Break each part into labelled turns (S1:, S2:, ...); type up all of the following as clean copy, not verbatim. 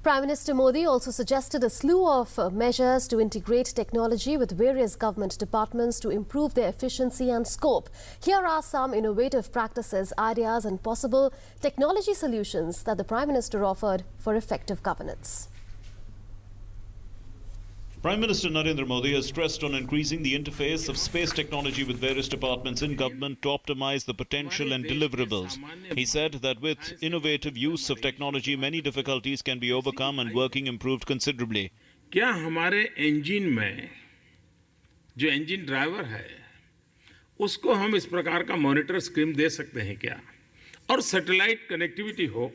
S1: Prime Minister Modi also suggested a slew of measures to integrate technology with various government departments to improve their efficiency and scope. Here are some innovative practices, ideas and possible technology solutions that the Prime Minister offered for effective governance.
S2: Prime Minister Narendra Modi has stressed on increasing the interface of space technology with various departments in government to optimize the potential and deliverables. He said that with innovative use of technology, many difficulties can be overcome and working improved considerably.
S3: क्या हमारे engine में जो engine driver है उसको हम इस प्रकार का मॉनिटर स्क्रीन दे सकते हैं क्या, और सैटेलाइट कनेक्टिविटी हो,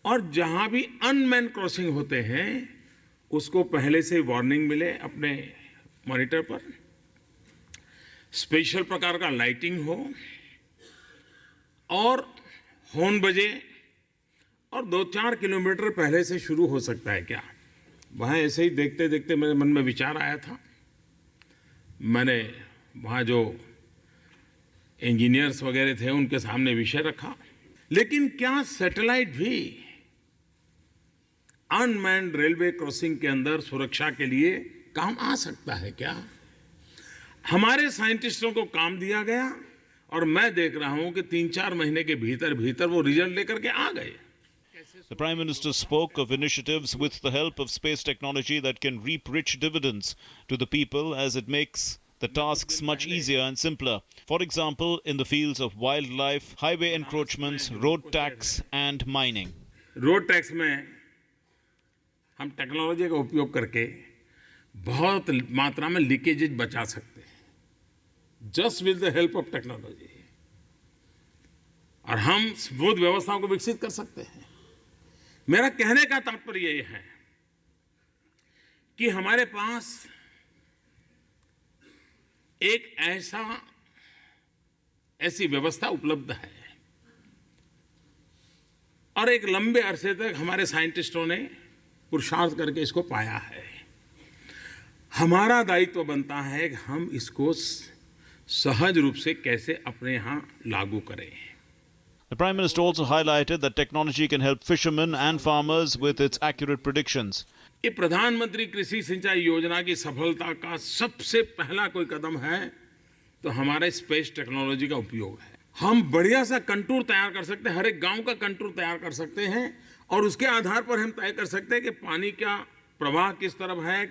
S3: और जहां भी अनमैन क्रॉसिंग होते हैं उसको पहले से वार्निंग मिले अपने मॉनिटर पर, स्पेशल प्रकार का लाइटिंग हो और हॉर्न बजे, और 2-4 किलोमीटर पहले से शुरू हो सकता है क्या। वहाँ ऐसे ही देखते देखते मेरे मन में विचार आया था। मैंने वहाँ जो इंजीनियर्स वगैरह थे उनके सामने विषय रखा, लेकिन क्या सैटेलाइट भी अनमैन्ड रेलवे क्रॉसिंग के अंदर सुरक्षा के लिए काम आ सकता है क्या। हमारे साइंटिस्टों को काम दिया गया और मैं देख रहा हूं कि 3-4 महीने के भीतर भीतर वो रिजल्ट लेकर के आ गए।
S2: The Prime Minister spoke of initiatives with the help of space technology that can reap rich dividends to the people as it makes the tasks much easier and simpler. For example, in the fields of wildlife, highway encroachments, road tax and mining.
S3: Road tax में हम technology का उपयोग करके बहुत मात्रा में लीकेजेज बचा सकते हैं, just with the help of technology, और हम स्मूथ व्यवस्थाओं को विकसित कर सकते हैं। मेरा कहने का तात्पर्य यह है कि हमारे पास एक ऐसी व्यवस्था उपलब्ध है और एक लंबे अरसे तक हमारे साइंटिस्टों ने पुरुषार्थ करके इसको पाया है। हमारा दायित्व बनता है कि हम इसको सहज रूप से कैसे अपने यहाँ लागू करें।
S2: The Prime Minister also highlighted that technology can help fishermen and farmers with its accurate predictions.
S3: ये प्रधानमंत्री कृषि सिंचाई योजना की सफलता का सबसे पहला कोई कदम है तो हमारे स्पेस टेक्नोलॉजी का उपयोग है। हम बढ़िया सा कंटूर तैयार कर सकते हैं, हर एक गांव का कंटूर तैयार कर सकते हैं, और उसके आधार पर हम तय कर सकते हैं कि पानी का प्रवाह किस तरफ है,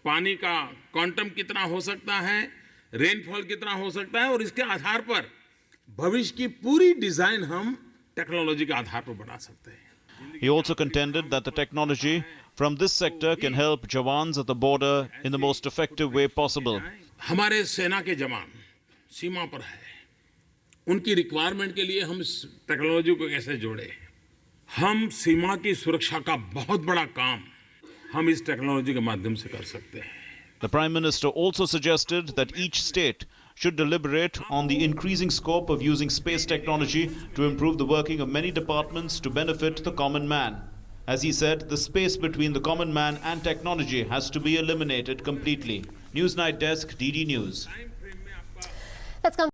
S3: पानी का क्वांटम कितना हो सकता है, रेनफॉल कितना हो सकता है, और इसके आधार पर भविष्य की पूरी डिजाइन हम टेक्नोलॉजी के आधार पर बना सकते हैं।
S2: He also contended that the technology from this sector can help jawans at the border in the most effective way possible.
S3: हमारे सेना के जवान सीमा पर है, उनकी रिक्वायरमेंट के लिए हम इस टेक्नोलॉजी को कैसे जोड़े। हम सीमा की सुरक्षा का बहुत बड़ा काम हम इस टेक्नोलॉजी के माध्यम से कर सकते हैं।
S2: The Prime Minister also suggested that each state should deliberate on the increasing scope of using space technology to improve the working of many departments to benefit the common man. As he said, the space between the common man and technology has to be eliminated completely. Newsnight Desk, DD News.
S1: Let's come